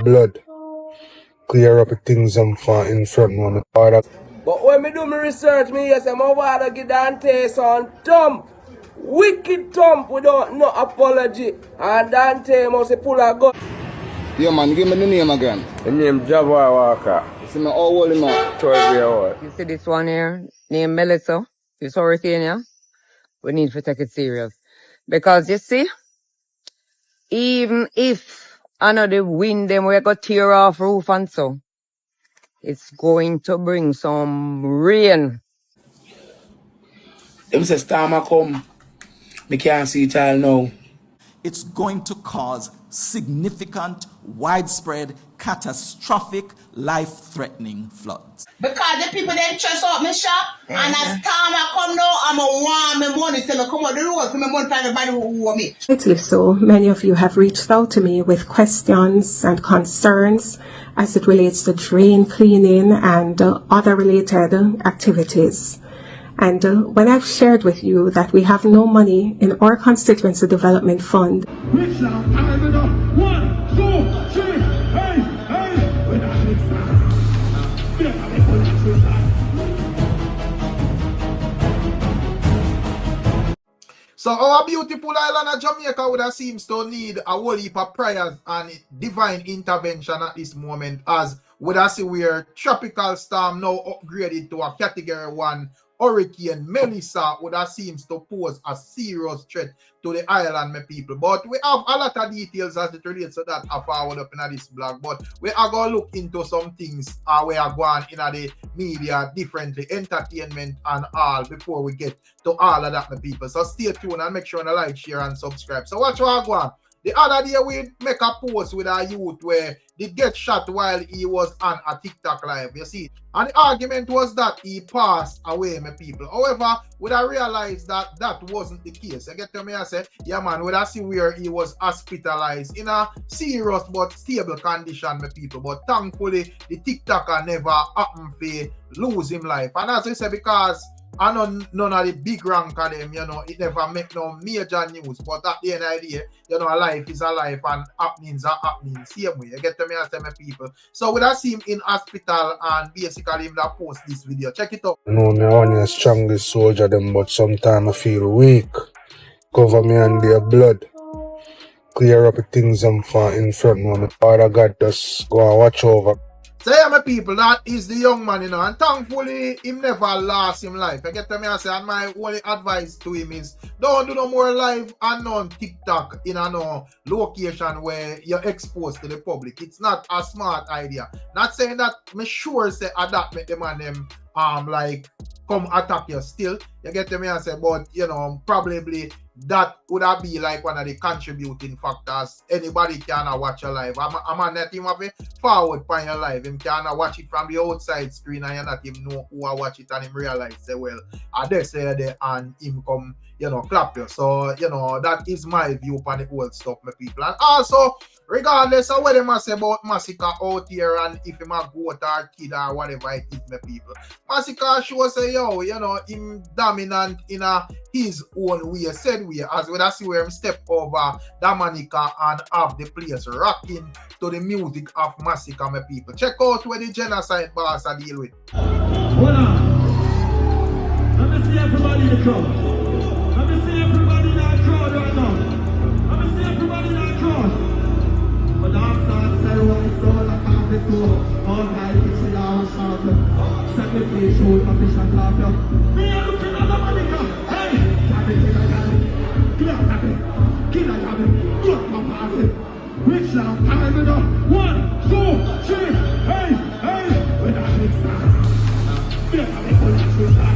blood. Clear up the things I'm far in front one. But when me do my research, me yes, Mavado give Dante some thump. Wicked thump without no apology. And Dante must pull a gun. Yeah man, give me the name again. The name Java Walker. You see me how old him up? 12 years old. You see this one here, named Melissa. You saw it in here? We need to take it serious. Because you see, even if I know the wind them we got tear off roof and so, it's going to bring some rain. Them say storm a come. Me can't see it all now. It's going to cause significant, widespread, catastrophic, life-threatening floods. Because the people then trust out my shop, and as time I come now, I'm a want my money, so I come out the road for my money for everybody who want me. So many of you have reached out to me with questions and concerns as it relates to drain cleaning and other related activities. And when I've shared with you that we have no money in our constituency development fund, So our beautiful island of Jamaica would have seems to need a whole heap of prayers and divine intervention at this moment, as would have see where tropical storm now upgraded to a category 1 Hurricane Melissa would have seems to pose a serious threat to the island, my people. But we have a lot of details as it relates to that are forward up in this blog. But we are going to look into some things we are going in the media differently, entertainment and all, before we get to all of that, my people. So stay tuned and make sure to like, share and subscribe. So watch what I go on. The other day we make a post with a youth where he get shot while he was on a TikTok live, you see. And the argument was that he passed away, my people. However, would I realize that that wasn't the case? You get to me, I say, yeah man, would I see where he was hospitalized in a serious but stable condition, my people. But thankfully, the TikToker never happened to lose him life. And as I say, because I know none of the big rank of them, you know, it never make no major news. But at the end of the day, you know, a life is a life and happenings are happening. Same way. You get to me and tell me people. So we have seen him in hospital and basically him that post this video. Check it out. You know, me only the strongest soldier them, but sometimes I feel weak. Cover me and their blood. Clear up the things I'm far in front one. Father God just go and watch over. So yeah, my people, that is the young man, you know, and thankfully, him never lost him life. I get to me and say, and my only advice to him is, don't do no more live and on TikTok in a no location where you're exposed to the public. It's not a smart idea. Not saying that, me sure say, adapt make them and them, like, come attack you still. You get to me and say, but, you know, probably that would have be like one of the contributing factors. Anybody can watch your live. I'm not even have a forward point your live. Him can watch it from the outside screen and you not even know who I watch it and him realize say, well, I dare say there and him come, you know, clap you. So, you know, that is my view on the whole stuff, my people. And also, regardless of what they must say about massacre out here and if him a goat or kid or whatever it is, my people. Massacre sure say, yo, you know, him dominant in his own way, said way, as we see where him step over Dominica and have the place rocking to the music of Massacre, my people. Check out where the genocide boss are deal with. Hold on. Let me see everybody in the crowd. Let me see everybody in that crowd right now. Let me see everybody in that crowd. But after I one soul, I can't be so. All right, it's a long shot. Second place, show my fish and laugh. Me and looking at the Dominica. Hey! Reach now, time it up. 1, 2, 3, hey, hey. When I mix that, feel how they put that shit back.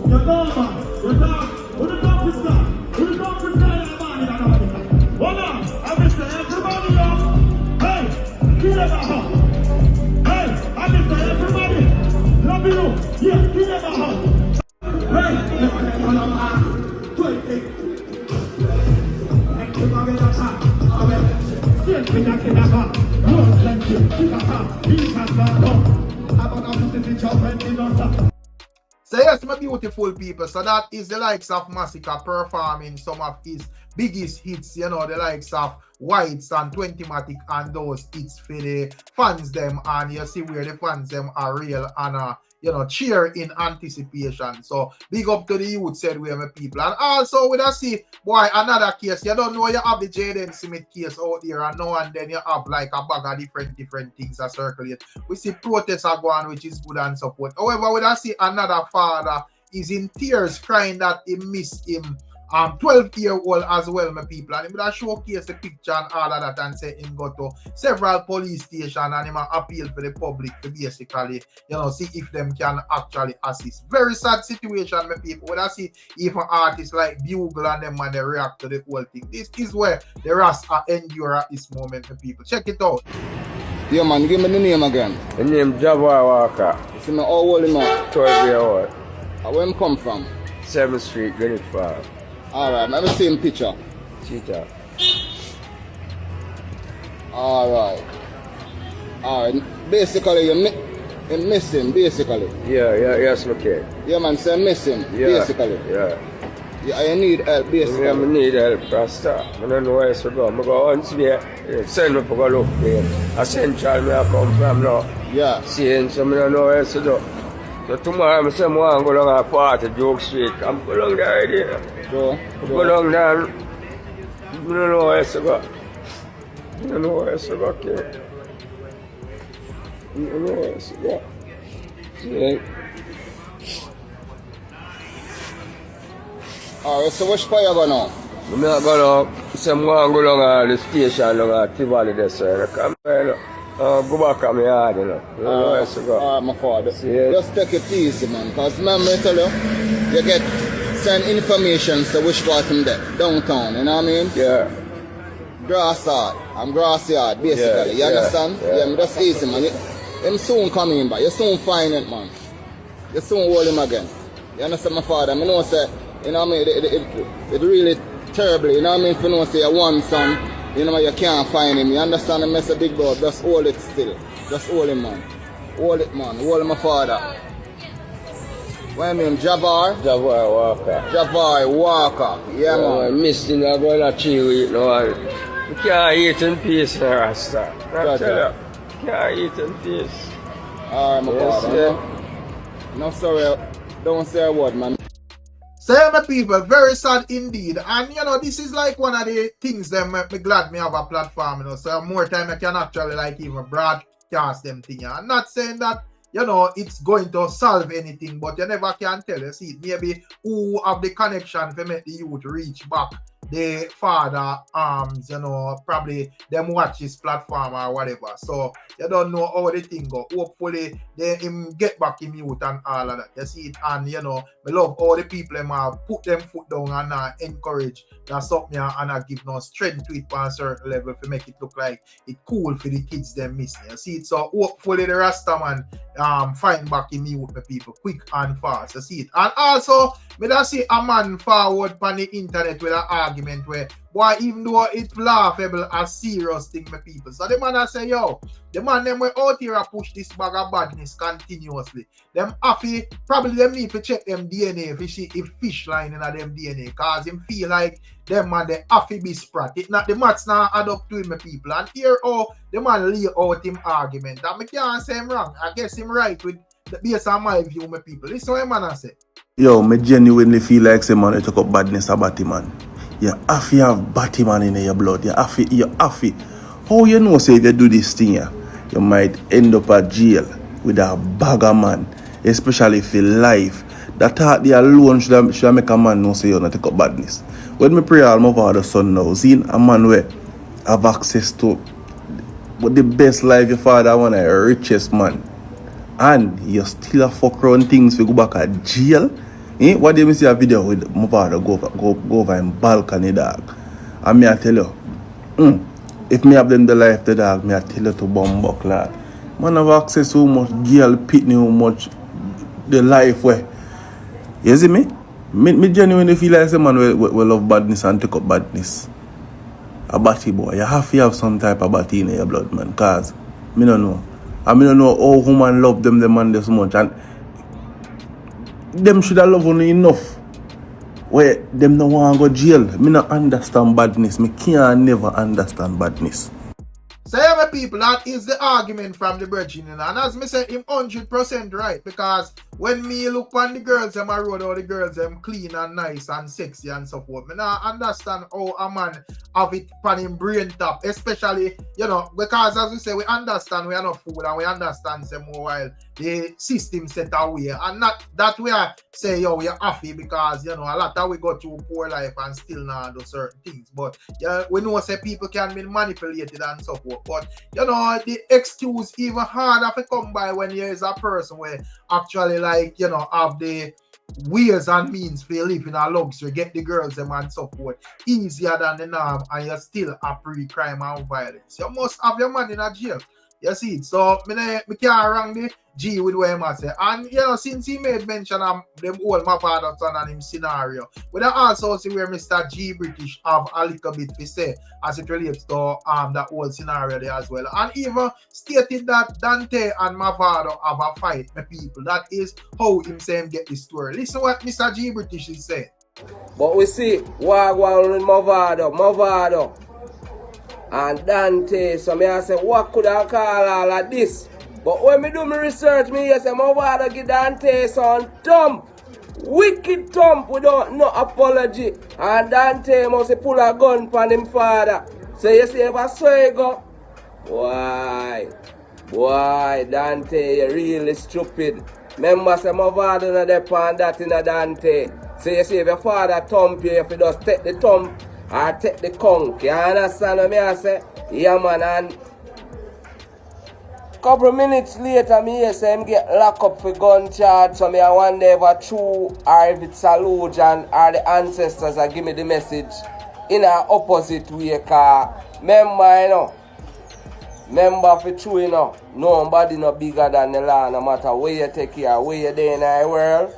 You're done, man. You're done. Who the dog is that? Who the dog is that? Hold on. I miss everybody up. Hey, give them a hug. Hey, I miss everybody. Love you. Yeah, give them a hug. So yes, my beautiful people, so that is the likes of Massacre performing some of his biggest hits, you know, the likes of Whites and 20matic and those hits for the fans them, and you see where the fans them are real and you know, cheer in anticipation. So big up to the youth said we have a people. And also with us see, boy, another case. You don't know you have the Jaden Smith case out there, and now and then you have like a bag of different things that circulate. We see protests are going, which is good and so forth. However, with us see another father is in tears crying that he missed him 12-year-old as well, my people, and him that showcase the picture and all of that and say him go to several police stations and him appeal for the public to basically, you know, see if them can actually assist. Very sad situation, my people. When I see even artists like Bugle and them and they react to the whole thing. This is where the rest are endure at this moment, my people. Check it out. Yeah, man, give me the name again. The name Java Walker. You see me, how old him now? 12-year-old. Where him come from? 7th Street, Greenwich Farm. Alright, let me see him picture. Cheetah. Alright. Basically, you miss him, basically. Yes, okay. Yeah, man, say miss him, basically. Yeah, you need help, basically. I need help, Rasta. I don't know where to go. I go on there, send me to go look there. Essential, me I come from now. Yeah. Seeing, so I don't know where to go. So tomorrow, I say, I'm going to go a party, Joke Street. I'm going there already. Go down there. I don't know where to go. I don't know where to go, okay? I don't know where to go. Yeah. Alright, so which part you go now? I'm not going to say I'm going to go down to the station, down at Tivoli there, sir. Come here, go back on my yard, you know. I don't know where to go. Alright, my father. Just take it easy, man. Because remember, I tell you, you get send information to which part from there, downtown, you know what I mean? Yeah. Grass yard. I'm grass yard, basically. You understand? Yeah, that's easy, man. Him soon coming back. You soon find it, man. You soon hold him again. You understand, my father? I know, say, you know what I mean? It really terribly, you know what I mean? If you know, say, you want some, you know, you can't find him. You understand? I mess a big bro. Just hold it still. Just hold him, man. Hold it, man. Hold my father. What name? Javar? Javar Walker. Javar Walker. Yeah, man. I missed him. I'm going to chill with no. You can't eat in peace, Rasta. I tell you. You can't eat in peace. Alright, my father. Yeah. No, sorry. Don't say a word, man. So yeah, my people, very sad indeed. And you know, this is like one of the things that make me glad me have a platform, you know. So more time I can actually like even broadcast them thing. I'm not saying that, you know, it's going to solve anything, but you never can tell. You see, maybe who have the connection to make the youth reach back the father arms, you know, probably them watch his platform or whatever. So you don't know how the thing go. Hopefully they him get back in youth and all of that. You see it, and you know, I love all the people them put them foot down and encourage that something and give no strength to it on a certain level to make it look like it cool for the kids them missing. You see it, so hopefully the Rasta man find back in youth the people quick and fast. You see it, and also me that see a man forward on the internet with an argument where, boy, even though it's laughable, a serious thing, my people. So the man I say, yo, the man them were out here push this bag of badness continuously. Them happy, probably them need to check them DNA if you see if fish line in them DNA, cause him feel like them man they happy be sprat. It not the maths now add up to him, my people. And here the man lay out him argument. That me can't say him wrong. I guess him right with based on my view, my people. Listen what man I say. Yo, me genuinely feel like say man, you talk about badness about him, man. You have to have Batman in your blood. You have to. How you know say if you do this thing, you might end up at jail with a bagger man, especially if you life. That thought the alone should make a man know say you not take up badness. When me pray all my father son now, seeing a man where have access to but the best life your father want, a richest man, and you still a fuck around things to go back at jail. What do you see a video with Mavado go over in balcony, dog? And me I tell you, if me have them the life the dog, me I tell you to bomb buck, lad. Man have access so much girl pitney, how much the life where. You see me? Me genuinely feel like a man will love badness and take up badness. A batty boy. You have to have some type of batty in your blood, man. Cause me don't know. I don't know how women love them man so much. And them should have love only enough. Where them no want to go jail. Me not understand badness. Me can't never understand badness. So yeah, my people, that is the argument from the brethren, you know? And as me say, him 100% right, because when me look on the girls them a road, all the girls them clean and nice and sexy and so forth, me not understand how a man have it on him brain top, especially, you know, because as we say, we understand we are not food and we understand them more while the system set away, and not that we are say, yo, we're happy because, you know, a lot of we go through poor life and still not do certain things, but yeah, we know say people can be manipulated and so forth. But you know, the excuse even harder to come by when there is a person where actually, like, you know, have the ways and means for live in a luxury, get the girls them and so forth easier than the norm, and you're still a pre-crime and violence. You must have your man in a jail. You see it. So me can't wrong the G with what I say. And you know, since he made mention of them old Mavado son and him scenario, we don't also see where Mr. G British have a little bit to say as it relates to that whole scenario there as well. And even stated that Dante and Mavado have a fight, my people. That is how him say him get the story. Listen what Mr. G British is saying. But we see Wagwan with Mavado and Dante. So me I say, what could I call all of this? But when me do my research, me say Mavado give Dante some thump. Wicked thump without no apology. And Dante must pull a gun from him father. So you see if I saw it go, boy, Dante, you really stupid. Remember say Mavado no depend that in a Dante. So you see if your father thump you, if you just take the thump or take the conk, you understand what I say? Yeah man, and couple minutes later, me hear say him get locked up for gun charge. So me I wonder if it's true or if it's a illusion or the ancestors are give me the message in an opposite way. Cause remember for true, you know, nobody no bigger than the law. No matter where you take care, where you there in the world,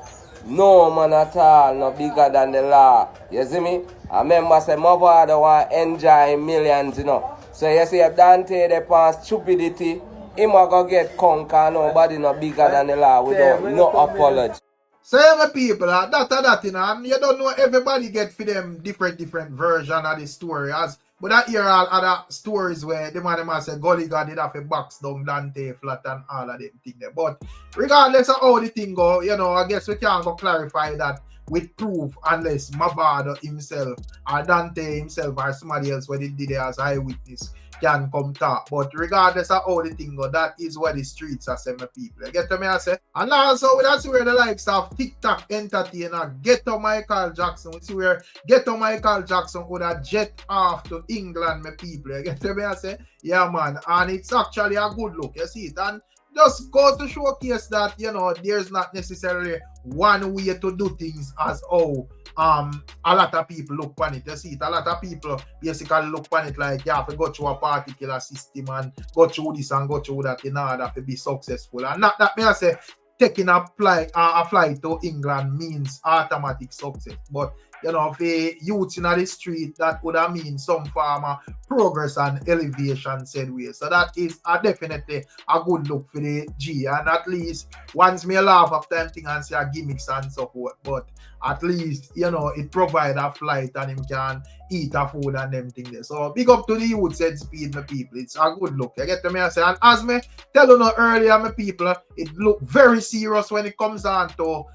no man at all no bigger than the law. You see me? I remember say my father want enjoy millions, you know. So you see if Dante they pass stupidity, him a go get conquer. Nobody no bigger than the law without no apology. So my people, that you know, and you don't know everybody get for them different version of the story. As but I hear all other stories where the man say Gully God did have a box down Dante flat and all of them thing there. But regardless of how the thing go, you know, I guess we can't go clarify that with proof unless Mavado himself or Dante himself or somebody else when he did it as eyewitness can come talk. But regardless of how the thing go, that is what the streets are saying, my people. You get to me, I say? And also, we see where the likes of TikTok entertainer Ghetto Michael Jackson. We see where Ghetto Michael Jackson would have jet off to England, my people. You get to me, I say? Yeah, man. And it's actually a good look. You see it? And just goes to showcase that, you know, there's not necessarily one way to do things as how a lot of people look on it. You see it, a lot of people basically look on it like you have to go through a particular system and go through this and go through that in order to be successful. And not that me I say taking a flight to England means automatic success. But you know, for youths in the street, that would have mean some form of progress and elevation said way. So that is definitely a good look for the G. And at least once me laugh after anything and say gimmicks and so forth. But at least, you know, it provide a flight and him can eat a food and them things there. So big up to the youth said speed, my people. It's a good look. You get to me I say. And as me tell you no earlier, my people, it look very serious when it comes down to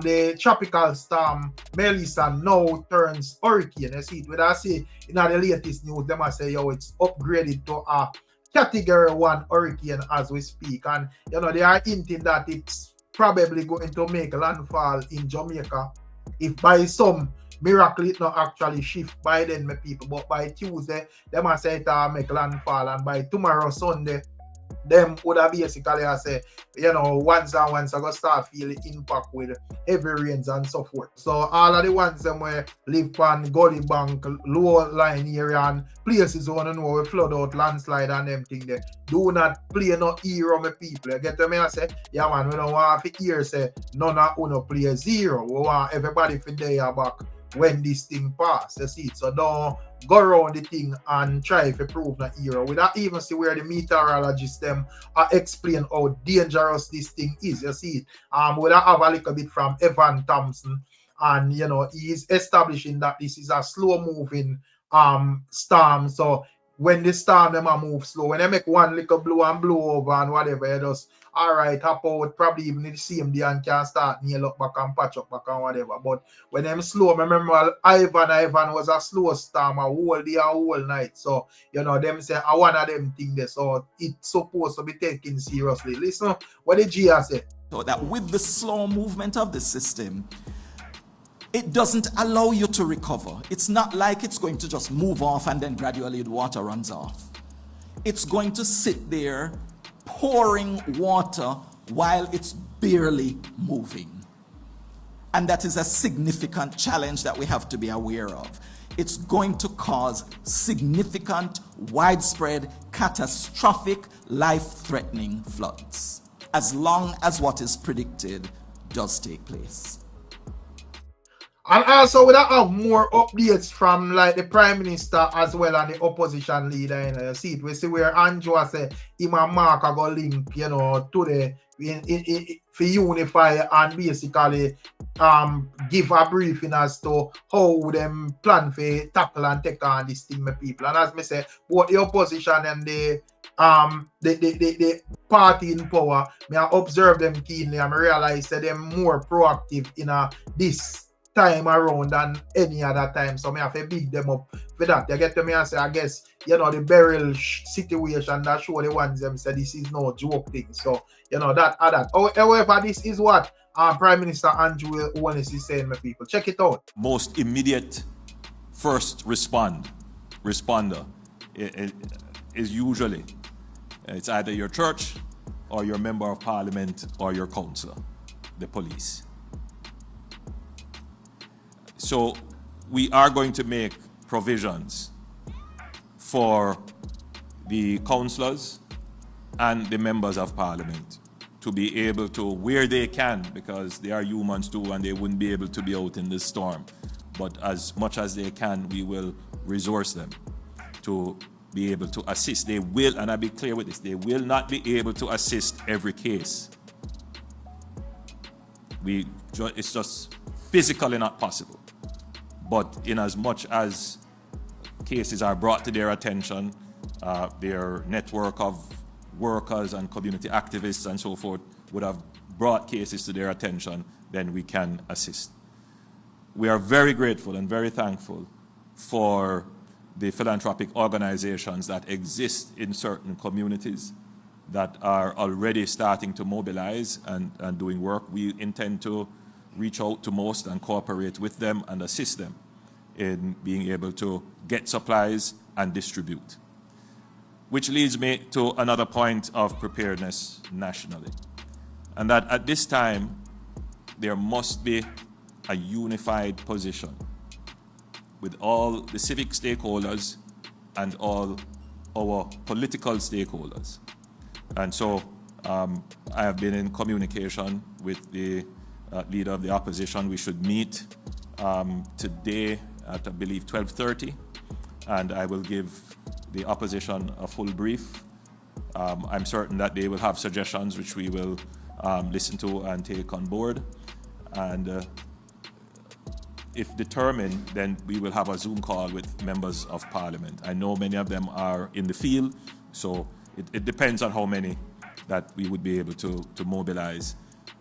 the tropical storm Melissa now turns hurricane. You see it when I say in the latest news, them I say, yo, it's upgraded to a category 1 hurricane as we speak. And you know, they are hinting that it's probably going to make landfall in Jamaica. If by some miracle it not actually shift by then, my people, but by Tuesday, them I say it make landfall, and by tomorrow, Sunday, them would have basically I say, you know, once I go start feeling impact with heavy rains and so forth. So all of the ones them where live on Gully Bank, low line area and places you want to know where flood out, landslide and them thing there. Do not play no hero, my people. You get to me I say, yeah man, we don't want to hear say none of uno play zero. We want everybody for their back when this thing pass. You see it? So don't go around the thing and try to prove the hero. We don't even see where the meteorologists them explain how dangerous this thing is. You see it? We don't have a little bit from Evan Thompson, and you know he's establishing that this is a slow moving storm. So when the storm them move slow, when they make one little blow and blow over and whatever, you just alright, hop out probably even in the same day and can start nail up back and patch up back and whatever. But when them slow, remember Ivan was a slow storm a whole day, a whole night. So you know them say I one of them things there. So it's supposed to be taken seriously. Listen what the GR said. So that with the slow movement of the system, it doesn't allow you to recover. It's not like it's going to just move off and then gradually the water runs off. It's going to sit there pouring water while it's barely moving. And that is a significant challenge that we have to be aware of. It's going to cause significant, widespread, catastrophic, life-threatening floods, as long as what is predicted does take place. And also we have more updates from like the Prime Minister as well and the opposition leader. You know, you see it. We see where Andrew said him and Mark are going to link, you know, to the for unify and basically give a briefing as to how them plan for tackle and take on this thing, my people. And as me say, both the opposition and the party in power, me I observe them keenly and I realize that they're more proactive in this time around than any other time. So me have to big them up for that. You get to me and say, I guess, you know, the burial situation that show the ones them say this is no joke thing. So, you know, that. However, this is what Prime Minister Andrew Holness is saying, my people. Check it out. Most immediate first responder is usually, it's either your church or your member of parliament or your councillor, the police. So we are going to make provisions for the councillors and the members of parliament to be able to, where they can, because they are humans too and they wouldn't be able to be out in this storm, but as much as they can, we will resource them to be able to assist. They will, and I'll be clear with this, they will not be able to assist every case. It's just physically not possible. But in as much as cases are brought to their attention, their network of workers and community activists and so forth would have brought cases to their attention, then we can assist. We are very grateful and very thankful for the philanthropic organizations that exist in certain communities that are already starting to mobilize and doing work. We intend to reach out to most and cooperate with them and assist them in being able to get supplies and distribute. Which leads me to another point of preparedness nationally. And that at this time, there must be a unified position with all the civic stakeholders and all our political stakeholders. And so I have been in communication with the leader of the opposition. We should meet today at, I believe, 12:30, and I will give the opposition a full brief. I'm certain that they will have suggestions which we will listen to and take on board. And if determined, then we will have a Zoom call with members of parliament. I know many of them are in the field, so it depends on how many that we would be able to mobilize.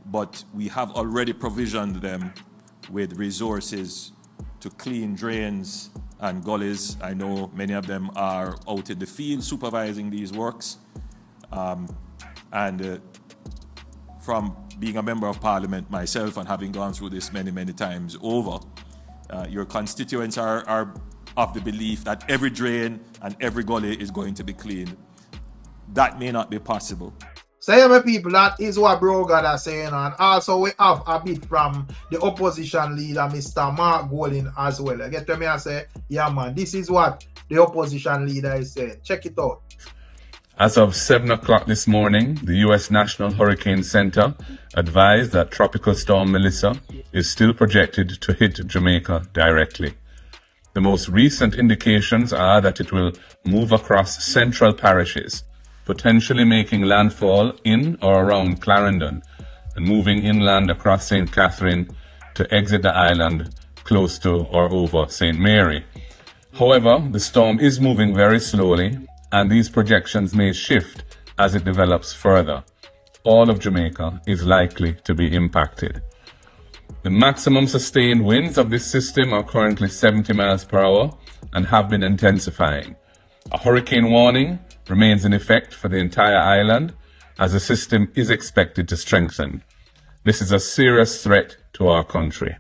But we have already provisioned them with resources to clean drains and gullies. I know many of them are out in the field supervising these works. From being a member of parliament myself and having gone through this many, many times over, your constituents are of the belief that every drain and every gully is going to be cleaned. That may not be possible. So yeah, my people, that is what Brogan is saying. And also we have a bit from the opposition leader, Mr. Mark Golding, as well. I get to me and say, yeah man, this is what the opposition leader is saying. Check it out. As of 7 o'clock this morning, the U.S. National Hurricane Center advised that Tropical Storm Melissa is still projected to hit Jamaica directly. The most recent indications are that it will move across central parishes, potentially making landfall in or around Clarendon and moving inland across St. Catherine to exit the island close to or over St. Mary. However, the storm is moving very slowly, and these projections may shift as it develops further. All of Jamaica is likely to be impacted. The maximum sustained winds of this system are currently 70 miles per hour and have been intensifying. A hurricane warning remains in effect for the entire island as the system is expected to strengthen. This is a serious threat to our country.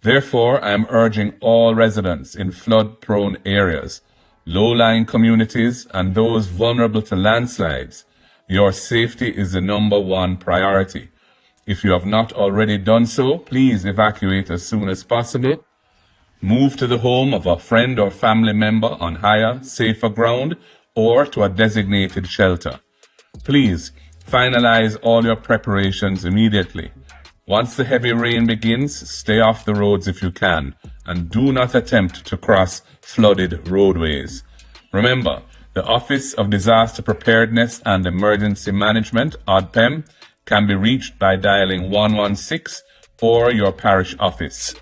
Therefore, I am urging all residents in flood-prone areas, low-lying communities, and those vulnerable to landslides. Your safety is the #1 priority. If you have not already done so, please evacuate as soon as possible. Move to the home of a friend or family member on higher, safer ground or to a designated shelter. Please finalize all your preparations immediately. Once the heavy rain begins, stay off the roads if you can, and do not attempt to cross flooded roadways. Remember, the Office of Disaster Preparedness and Emergency Management, ODPEM, can be reached by dialing 116 or your parish office.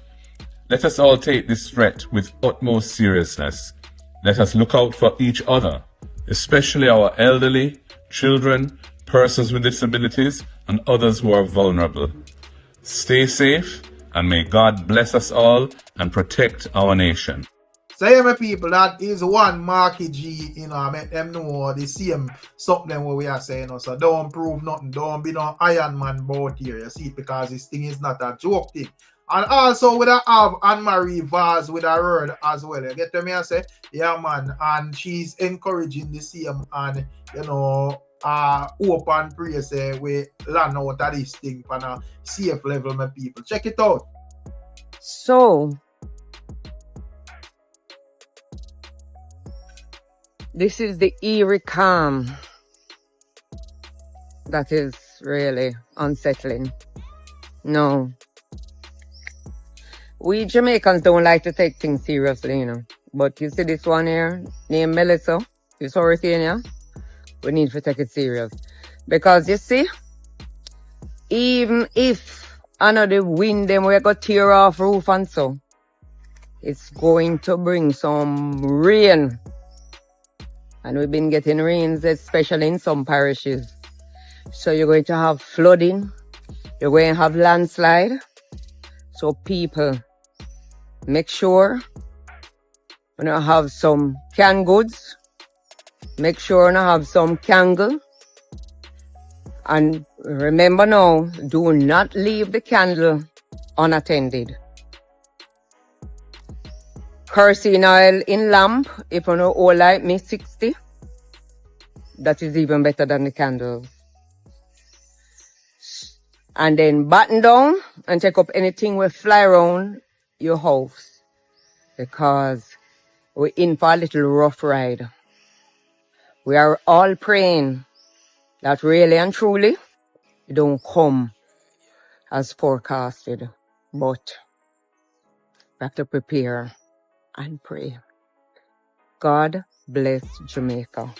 Let us all take this threat with utmost seriousness. Let us look out for each other, especially our elderly, children, persons with disabilities, and others who are vulnerable. Stay safe, and may God bless us all and protect our nation. So yeah, my people, that is one Marky G, make them know the same something what we are saying. So don't prove nothing, don't be no Iron Man boat here, you see, because this thing is not a joke thing. And also we have Anne-Marie Vaz with a word as well. You get to me and say, yeah man, and she's encouraging the same and hope and pray say we learn out of this thing on a safe level, my people. Check it out. So this is the eerie calm that is really unsettling. No. We Jamaicans don't like to take things seriously, But you see this one here, named Melissa, you saw it here, we need to take it serious. Because you see, even if the wind them we got tear off roof and so, it's going to bring some rain. And we've been getting rains, especially in some parishes. So you're going to have flooding. You're going to have landslide. So people, make sure you have some canned goods. Make sure you have some candle. And remember now, do not leave the candle unattended. Kerosene oil in lamp, if you know all like me 60, that is even better than the candles. And then batten down and take up anything will fly around your house, because we're in for a little rough ride. We are all praying that really and truly it don't come as forecasted, but we have to prepare and pray. God bless Jamaica.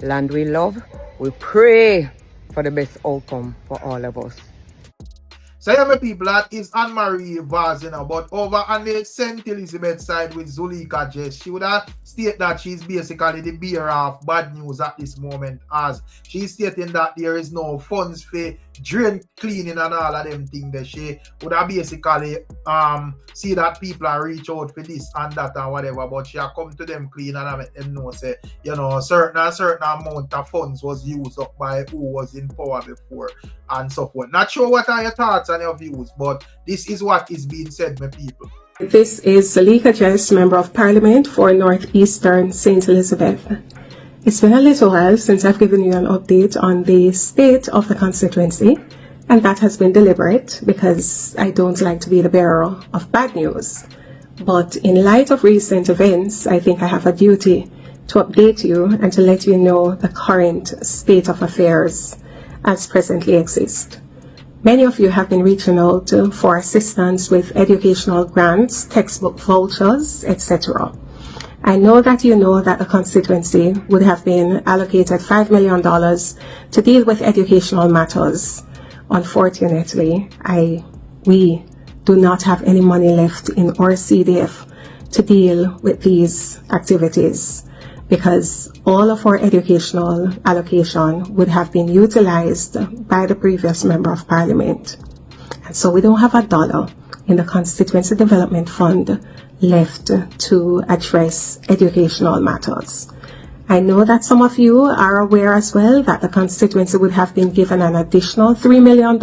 Land we love, we pray for the best outcome for all of us. So yeah, my people, that is Anne-Marie Vaz, but over on the St. Elizabeth side with Zulika Jess, she would have stated that she's basically the bearer of bad news at this moment, as she's stating that there is no funds for drain cleaning and all of them things. That she would have basically see that people are reach out for this and that and whatever, but she have come to them clean and make them know, say, certain amount of funds was used up by who was in power before and so forth. Not sure what are your thoughts and your views, but this is what is being said, my people. This is Zulika Jess, Member of Parliament for Northeastern St. Elizabeth. It's been a little while since I've given you an update on the state of the constituency, and that has been deliberate because I don't like to be the bearer of bad news. But in light of recent events, I think I have a duty to update you and to let you know the current state of affairs as presently exist. Many of you have been reaching out for assistance with educational grants, textbook vouchers, etc. I know that you know that the constituency would have been allocated $5 million to deal with educational matters. Unfortunately, we do not have any money left in our CDF to deal with these activities, because all of our educational allocation would have been utilized by the previous Member of Parliament. And so we don't have a dollar in the Constituency Development Fund left to address educational matters. I know that some of you are aware as well that the constituency would have been given an additional $3 million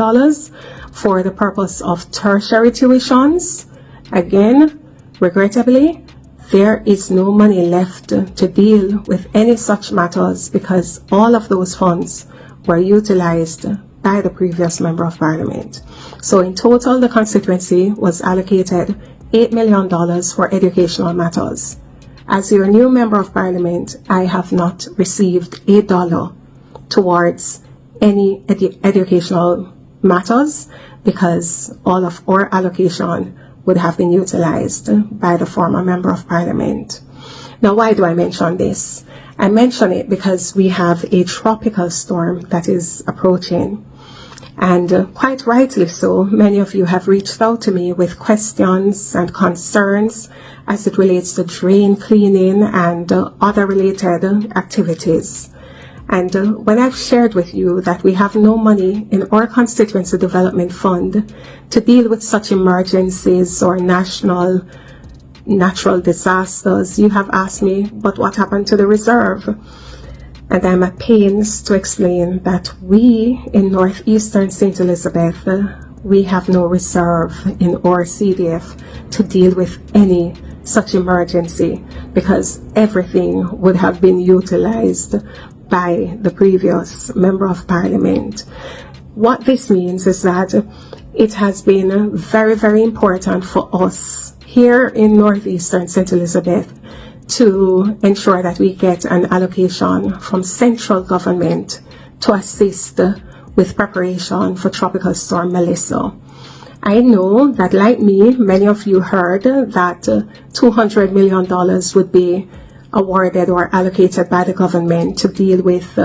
for the purpose of tertiary tuitions. Again, regrettably, there is no money left to deal with any such matters because all of those funds were utilized by the previous Member of Parliament. So in total, the constituency was allocated $8 million for educational matters. As your new Member of Parliament, I have not received $1 towards any educational matters because all of our allocation would have been utilized by the former Member of Parliament. Now, why do I mention this? I mention it because we have a tropical storm that is approaching. And quite rightly so, many of you have reached out to me with questions and concerns as it relates to drain cleaning and other related activities. And when I've shared with you that we have no money in our Constituency Development Fund to deal with such emergencies or national natural disasters, you have asked me, but what happened to the reserve? And I'm at pains to explain that we in northeastern St. Elizabeth, we have no reserve in our CDF to deal with any such emergency because everything would have been utilized by the previous Member of Parliament. What this means is that it has been very, very important for us here in northeastern St. Elizabeth to ensure that we get an allocation from central government to assist with preparation for Tropical Storm Melissa. I know that, like me, many of you heard that $200 million would be awarded or allocated by the government to deal with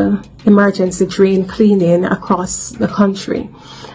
emergency drain cleaning across the country.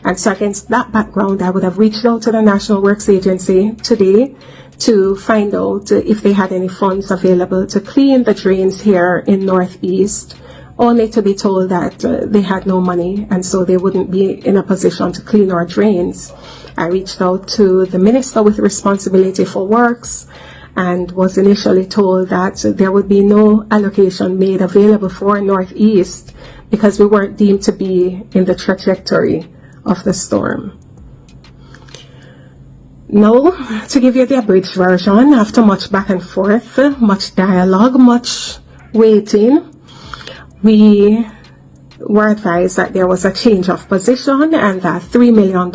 And so against that background, I would have reached out to the National Works Agency today to find out if they had any funds available to clean the drains here in Northeast, only to be told that they had no money and so they wouldn't be in a position to clean our drains. I reached out to the Minister with responsibility for works and was initially told that there would be no allocation made available for Northeast because we weren't deemed to be in the trajectory of the storm. Now, to give you the abridged version, after much back and forth, much dialogue, much waiting, we were advised that there was a change of position and that $3 million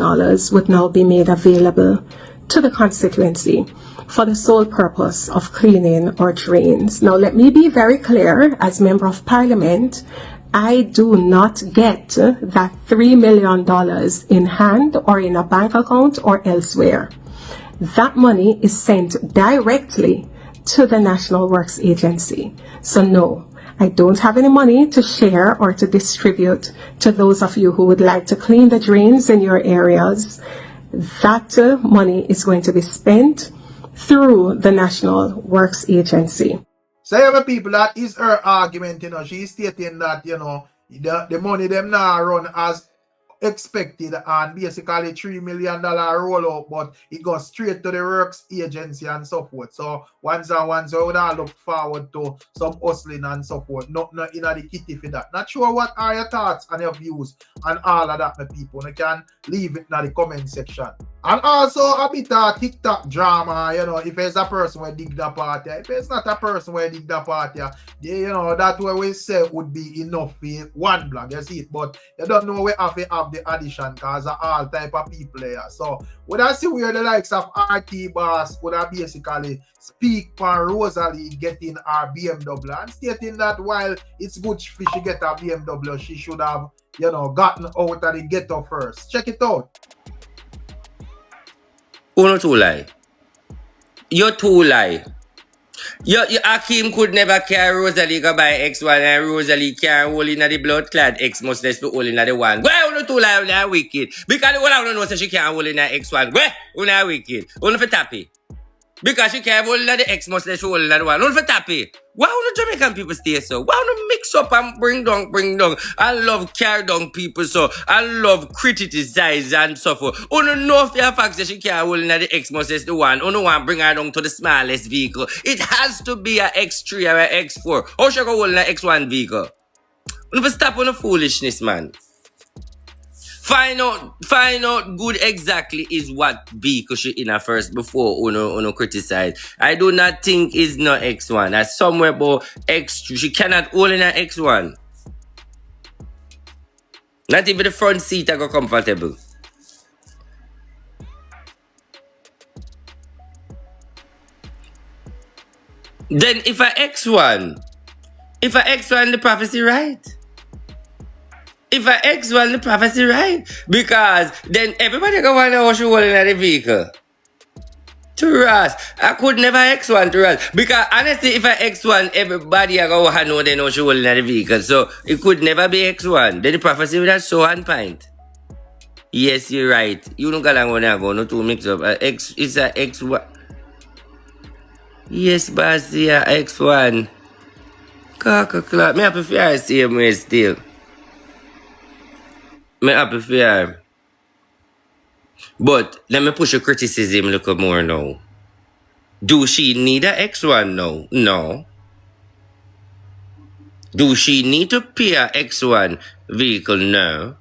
would now be made available to the constituency for the sole purpose of cleaning our drains. Now, let me be very clear, as Member of Parliament, I do not get that $3 million in hand or in a bank account or elsewhere. That money is sent directly to the National Works Agency. So no, I don't have any money to share or to distribute to those of you who would like to clean the drains in your areas. That money is going to be spent through the National Works Agency. So every people, that is her argument, she's stating that, the money them now run as expected and basically $3 million rollout, but it goes straight to the works agency and so forth. So once we would all look forward to some hustling and so forth. Not in the kitty for that. Not sure what are your thoughts and your views on all of that, my people. You can leave it in the comment section. And also a bit of TikTok drama, you know, if there's a person where dig the party, if it's not a person where dig the party, you know, that way we say would be enough for one blog, you see it, but you don't know we have to have the addition because of all type of people there. So would I see where the likes of RT Boss would have basically speak for Rosalie getting her BMW and stating that while it's good for she get her BMW, she should have, you know, gotten out of the ghetto first. Check it out. Uno too lie. You too lie. Your Akeem could never carry Rosalie go by X1 and Rosalie carry all in the blood clad X must let's be all in the one. Why uno too lie una wicked? Because all I know say she can't all in the X1. Why una wicked? Uno for tappy. Because she can't all in the X must let's all in the one. Uno for tappy. Why would the Jamaican people stay so? Why would they mix up and bring down? I love carry down people so. I love criticize and so forth. Oh no, no fear fact that she can't hold in the X must is the one. Oh no one bring her down to the smallest vehicle. It has to be a X3 or a X4. How she go hold in the X1 vehicle? You never stop on the foolishness, man. Find out good exactly is what vehicle she in her first before uno criticize. I do not think it's not X1. That's somewhere about X2. She cannot hold in her X1. Not even the front seat I go comfortable. Then if I X1, the prophecy right. If I X1 the prophecy right, because then everybody go wonder how she holding at the vehicle. To us, I could never X1 to us because honestly, if I X1, everybody I go know they know she holding at the vehicle, so it could never be X1. Then the prophecy would have so on point. Yes, you're right. You don't got to go no to mix up. It's a X1. Yes, boss, yeah, X1. Cock, me happy for her same way still. Me happy for her. But let me push a criticism a little more now. Do she need a X1 now? No. Do she need to pay a X1 vehicle? No.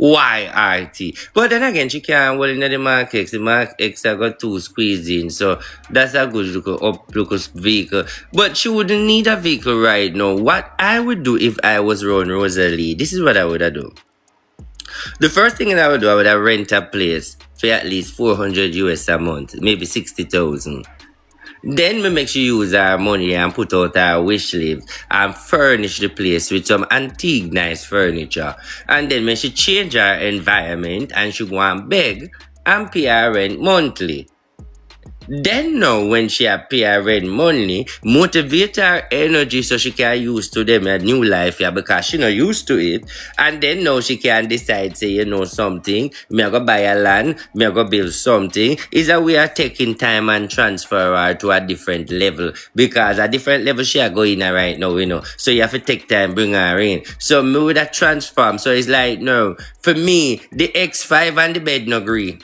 Why RT? But then again, she can't well in the Mark X. The Mark X I got 2 squeezed in, so that's a good look vehicle. But she wouldn't need a vehicle right now. What I would do if I was Ron Rosalie, this is what I would do. The first thing that I would do, I would rent a place for at least 400 US a month, maybe 60,000. Then we make sure use our money and put out our wish list and furnish the place with some antique nice furniture. And then when she change her environment and she go and beg and pay her rent monthly. Then now when she pay her rent money, motivate her energy so she can use to them a new life here because she not used to it. And then now she can decide, say, you know something, me I go buy a land, me I go build something. Is that we are taking time and transfer her to a different level. Because a different level she are going in right now, you know. So you have to take time, bring her in. So me with that transform. So it's like, no, for me, the X5 and the bed no agree.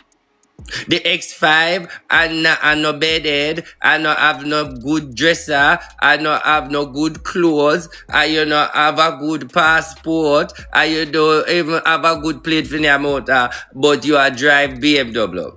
The X5, I no bedded, I no have no good dresser, I no have no good clothes, I you know have a good passport, I you don't even have a good plate for your motor, but you are drive BMW.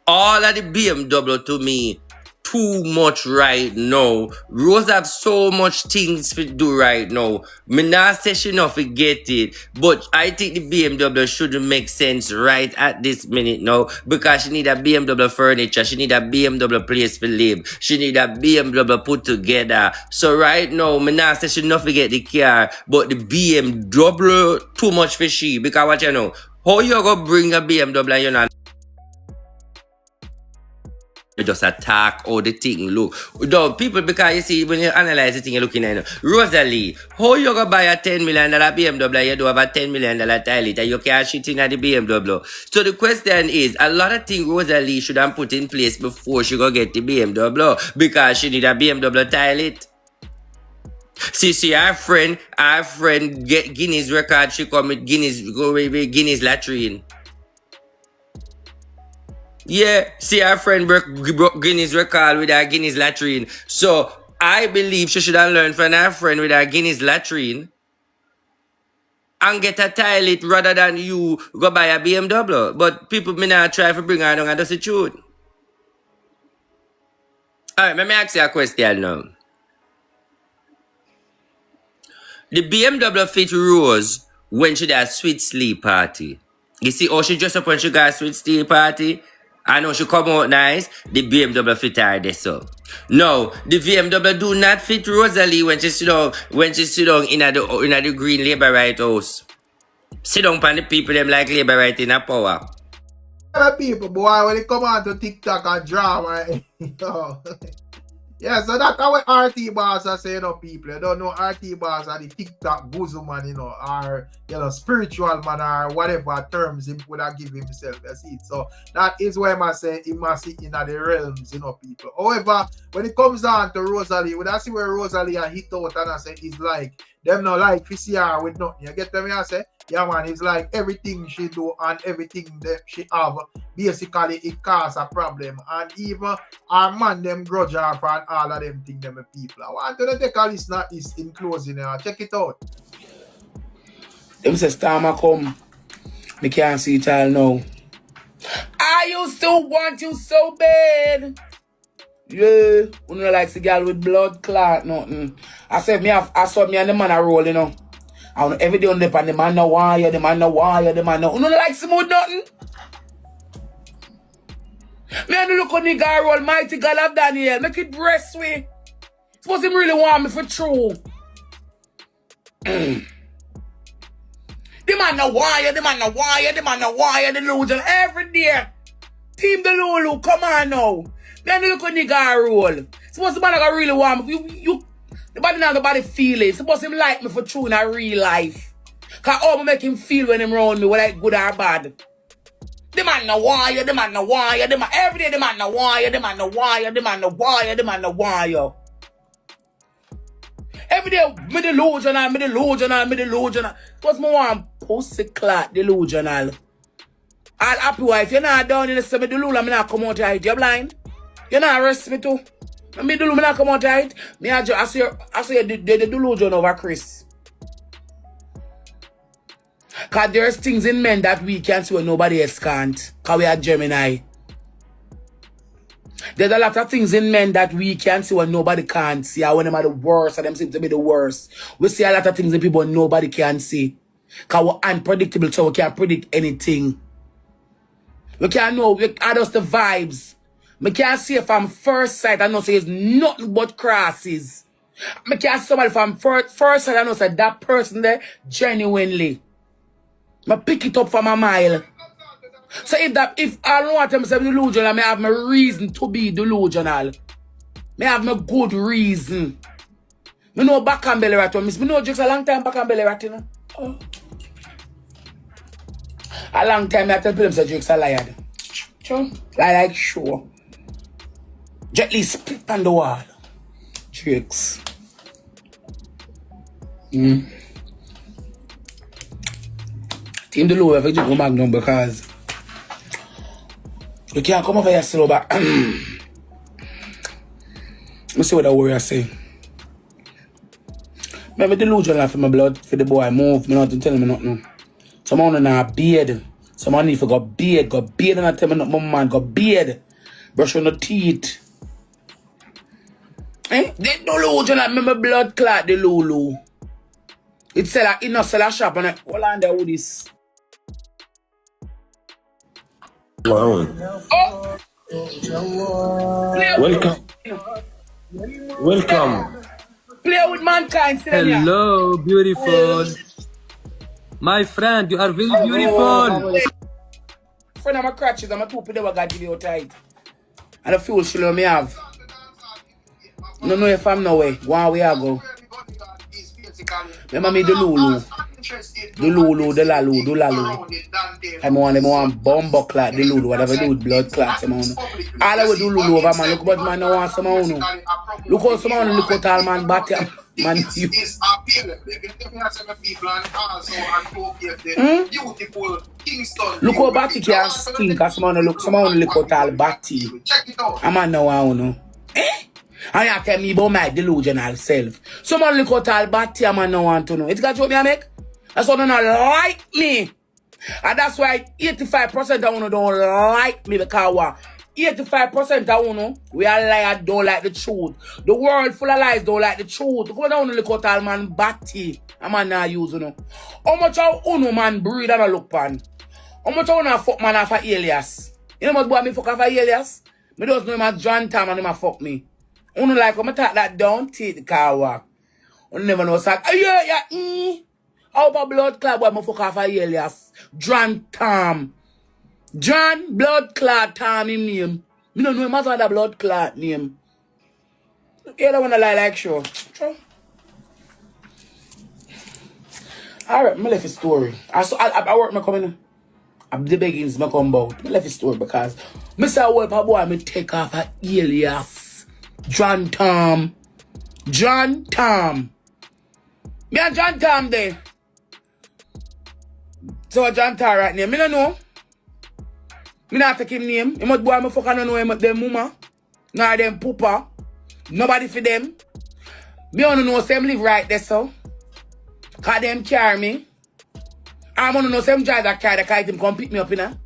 All of the BMW to me, too much right now. Rose have so much things to do right now. Me not say she not forget it, but I think the BMW should make sense right at this minute now because she need a BMW furniture, she need a BMW place to live, she need a BMW put together. So right now, me not say she not forget the car, but the BMW too much for she because what you know, how you go bring a BMW and you not you just attack how the thing look. No, people, because you see, when you analyze the thing you're looking at, Rosalie, how you gonna buy a $10 million BMW, you do have a $10 million toilet, and you can't shit in at the BMW. So the question is, a lot of things Rosalie should have put in place before she go get the BMW, because she need a BMW toilet. See, our friend get Guinness record, she come with Guinness latrine. Yeah, see our friend broke Guinness record with her Guinness latrine. So I believe she should have learned from her friend with her Guinness latrine. and get a toilet rather than you go buy a BMW. But people may not try to bring her down and that's the truth. Alright, let me ask you a question now. The BMW fit Rose when she does sweet sleep party. You see how she dress up when she got a sweet sleep party? I know she come out nice, the BMW fit her there so. No, the BMW do not fit Rosalie when she sit down in the green Labour Right house. Sit down on the people them like Labour Right in a power. People, boy, when they come on to TikTok and drama, yeah, so that's how RT bars are saying, people. You don't know RT bars are the TikTok bosom man, or spiritual man, or whatever terms he would have give himself. You see? So that is why I say he must sit in the realms, people. However, when it comes down to Rosalie, when I see where Rosalie and hit out and I say it's like them not like to see her with nothing. You get them? I say, yeah, man, it's like everything she do and everything that she have, basically it cause a problem. And even our man them grudge her for all of them things, them people. I want to take a listen at this in closing. Check it out. Them say Starmer come. Me can't see it all now. I used to want you so bad. Yeah, you know like the girl with blood clot, nothing. I said I saw me and the man a roll, And every day on the pan, the man no wire, the man no wire, the man no. You know like smooth nothing. Me and the look on the guy roll, mighty God of Daniel, make it breast way. Suppose him really want me for true. The man no wire, the man no wire, the man no wire, the Lujan every day. Team the Lulu, come on now. Then look on the guy roll. Suppose the man that really want me. The body now the body feel it. Suppose him like me for true in a real life. Cause how I make him feel when him around me, whether it's good or bad. The man no wire, the man no wire, the man every day the man no wire, the man no wire, the man no wire, the man no wire. Every day, me delusional. What's my one pussy clot delusional? All happy wife, you're not down in the semi delulu, I'm not come out right. You're blind. You're not arrest me too. Me do not come out right. Me I see the delusion over Chris. Cause there's things in men that we can see when nobody else can't. Cause we are Gemini. There's a lot of things in men that we can see when nobody can see. And when them are the worst, and them seem to be the worst. We see a lot of things in people nobody can see. Cause we're unpredictable, so we can't predict anything. We can't know, we are just the vibes. I can't see from first sight, I know say it's nothing but crosses. I can't see somebody from first sight, I know say that person there genuinely. I pick it up from a mile. So if I don't want to say delusional, I have my reason to be delusional. I have my good reason. I know back and belly rat. I know just a long time back and belly rat, Oh. A long time I tell people say Drake's a liar. Sure. Like sure. Gently split on the wall. Drake's. Team the low if you go Magnum because you can't come over here slow back. Let me see what the warrior say. Maybe delusional for my blood for the boy move. Me not to tell me nothing. Someone on a beard. Someone need to go beard and I tell me nothing, man, go beard. Brush on the teeth. Eh? They delusional, me blood clot the Lulu. It sell a inner sell a shop and hold on there with this. Wow. Oh. Welcome. Play with mankind. Hello, beautiful. My friend, you are very beautiful. Friend of my crutches, I'm a two people that give you tight. And the fuel should me have. No know if I'm no way. One way I go. Remember me the Lulu. The Lalu. I want bomb clot, the Lulu, whatever do with blood clots. All I would do Lulu over man. Look about man, no want some on. Look how someone look at all man back man. You. Look how Batty can stink as someone look at all Batty. A man no want. Eh? And you tell me about my delusional self. Someone look at all Batty, a man no want to know. It's got what me I make? That's why they don't like me. And that's why 85% of you don't like me because what? 85% of you, we are liars, don't like the truth. The world full of lies, don't like the truth. Go down and look at all man batty. A man not use you know. How much of you man breed and a look pan? How much of you fuck man after alias? You know what boy me fuck after alias? Me just know him as John Tam and him a fuck me. You know like when I talk that down, take the car walk. You never know say, yeah. How about blood clot boy me fuck after alias? John Tam. John blood clot Tam him name. Me don't know him as the blood clot name. You don't wanna lie like sure. Alright, me left a story. I work my coming. The beggings me come about. Me left a story because me say what boy me take off a alias. John Tam. John Tam. Me and John Tam there. So John Tam right name. Me don't know. Me not take him name. Him boy me fuck I don't know him them mama. Nah them poopa. Nobody for them. Me don't know them live right there so. Cause them carry me. I want to know some drive that car, the car him come pick me up, you know.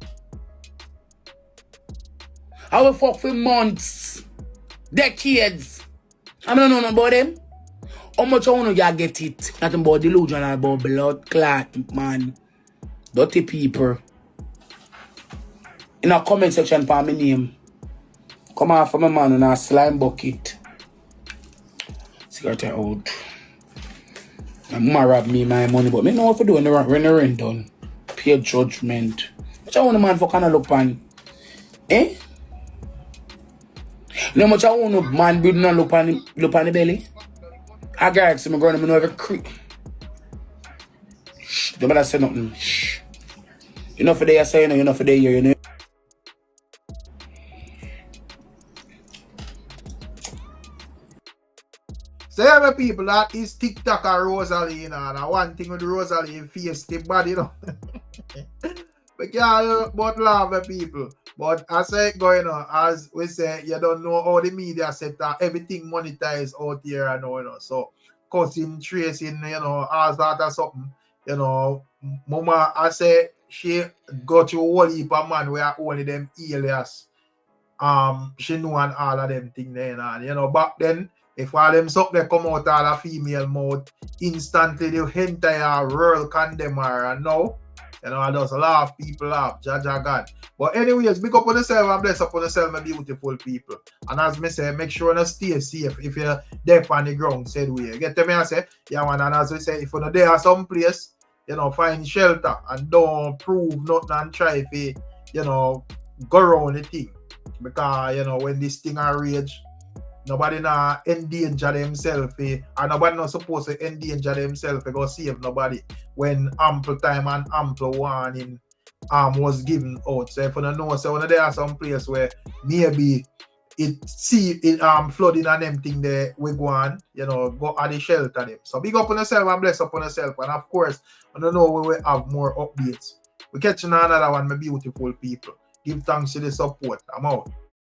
I will fuck for months, decades. I don't know about them. How much I want to get it? Nothing about delusion, about blood clot, man. Dirty people. In a comment section for my name. Come on for my man in a slime bucket. Cigarette out. My mama rob me my money, but me know what to do when the rent done. Pay judgment. Which I want a man for kind of look on? Eh? You know how much I want a man building and look on the belly? I got it, so I'm going to know every creek. Shh, don't better say nothing. Shh. You know for the say, you know for the year, you know. So yeah, people, that is TikTok and Rosalie, you know, and one thing with Rosalie face the body, you know. We can't but laugh at people. But as I going on, as we say, you don't know how the media sector, everything monetized out here and all, you know. So cutting, tracing, you know, all that or something, you know. Mama, I say she got you whole heap of man where only them alias. She know and all of them things there, and you know, back then. If all them something come out all a female mouth, instantly the entire world condemn her. And now, you know, I just laugh, people laugh, Jaja God. But anyways, big up on yourself and bless up on yourself, my beautiful people. And as me say, make sure you stay safe if you're there on the ground, said we. Get to me, I say, yeah, man, and as we say, if you're there someplace, you know, find shelter and don't prove nothing and try to, you know, go around the thing. Because, you know, when this thing are rage, nobody not endanger themselves, and nobody not supposed to endanger themselves to go save nobody when ample time and ample warning was given out. So if you don't know, so when there are some place where maybe it flooding and them thing there, we go on, you know, go at the shelter them. So big up on yourself and bless up on yourself. And of course, I don't know we will have more updates. We catch another one, my beautiful people. Give thanks to the support. I'm out.